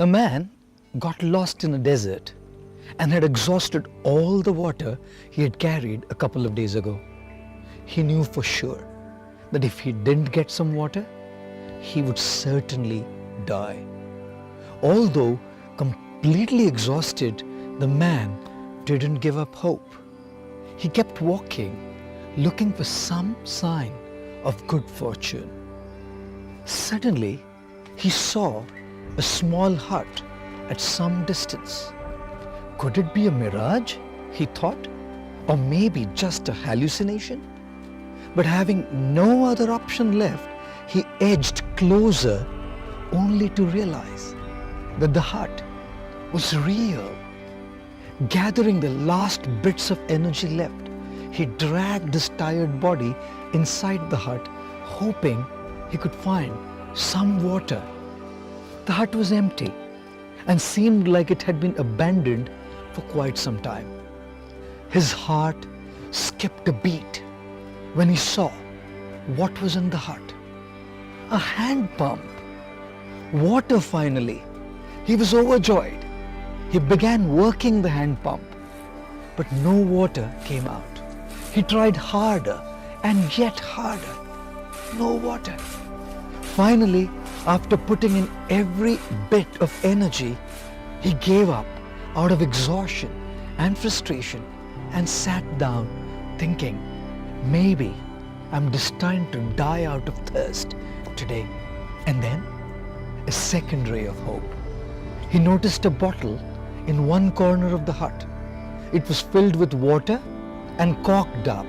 A man got lost in a desert and had exhausted all the water he had carried a couple of days ago. He knew for sure that if he didn't get some water, he would certainly die. Although completely exhausted, the man didn't give up hope. He kept walking, looking for some sign of good fortune. Suddenly, he saw a small hut at some distance. Could it be a mirage, he thought, or maybe just a hallucination? But having no other option left, he edged closer only to realize that the hut was real. Gathering the last bits of energy left, he dragged his tired body inside the hut, hoping he could find some water. The hut was empty and seemed like it had been abandoned for quite some time. His heart skipped a beat when he saw what was in the hut. A hand pump. Water finally. He was overjoyed. He began working the hand pump, but no water came out. He tried harder and yet harder. No water. Finally, after putting in every bit of energy, he gave up out of exhaustion and frustration and sat down thinking, maybe I'm destined to die out of thirst today. And then a second ray of hope. He noticed a bottle in one corner of the hut. It was filled with water and corked up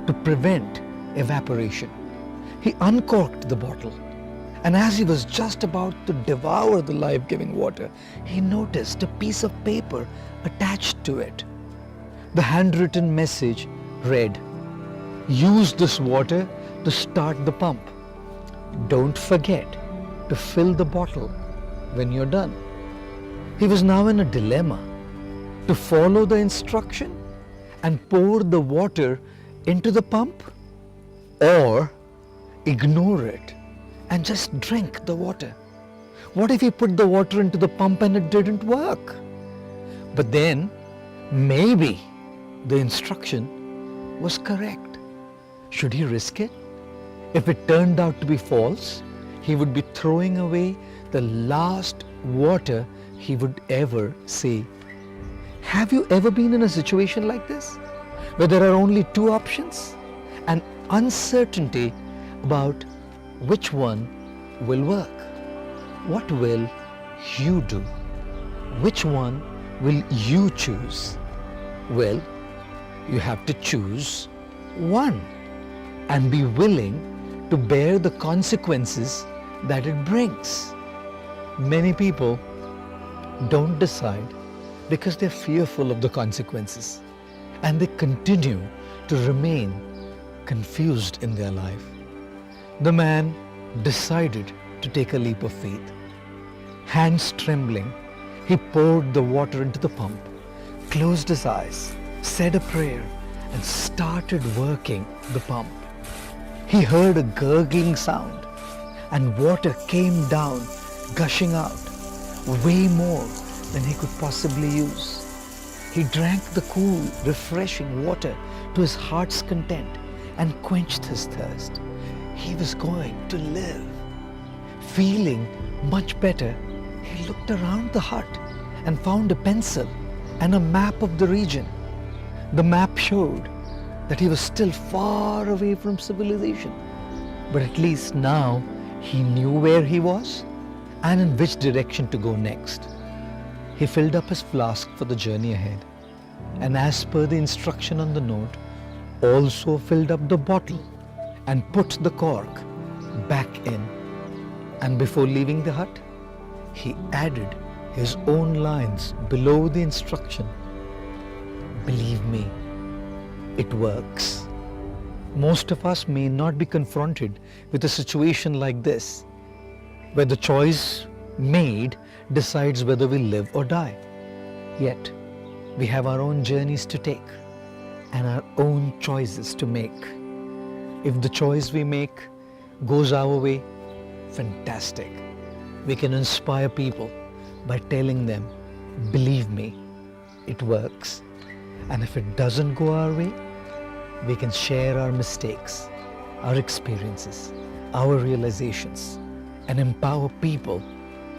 to prevent evaporation. He uncorked the bottle, and as he was just about to devour the life-giving water, he noticed a piece of paper attached to it. The handwritten message read, "Use this water to start the pump. Don't forget to fill the bottle when you're done." He was now in a dilemma: to follow the instruction and pour the water into the pump, or ignore it and just drink the water. What if he put the water into the pump and it didn't work? But then, maybe the instruction was correct. Should he risk it? If it turned out to be false, he would be throwing away the last water he would ever see. Have you ever been in a situation like this, where there are only two options and uncertainty about which one will work? What will you do? Which one will you choose? Well, you have to choose one and be willing to bear the consequences that it brings. Many people don't decide because they're fearful of the consequences, and they continue to remain confused in their life. The man decided to take a leap of faith. Hands trembling, he poured the water into the pump, closed his eyes, said a prayer, and started working the pump. He heard a gurgling sound, and water came down, gushing out, way more than he could possibly use. He drank the cool, refreshing water to his heart's content and quenched his thirst. He was going to live. Feeling much better, he looked around the hut and found a pencil and a map of the region. The map showed that he was still far away from civilization, but at least now he knew where he was and in which direction to go next. He filled up his flask for the journey ahead, and as per the instruction on the note, also filled up the bottle and put the cork back in. And before leaving the hut, he added his own lines below the instruction. Believe me, it works. Most of us may not be confronted with a situation like this, where the choice made decides whether we live or die. Yet, we have our own journeys to take and our own choices to make. If the choice we make goes our way, fantastic. We can inspire people by telling them, believe me, it works. And if it doesn't go our way, we can share our mistakes, our experiences, our realizations, and empower people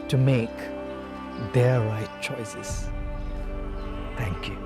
to make their right choices. Thank you.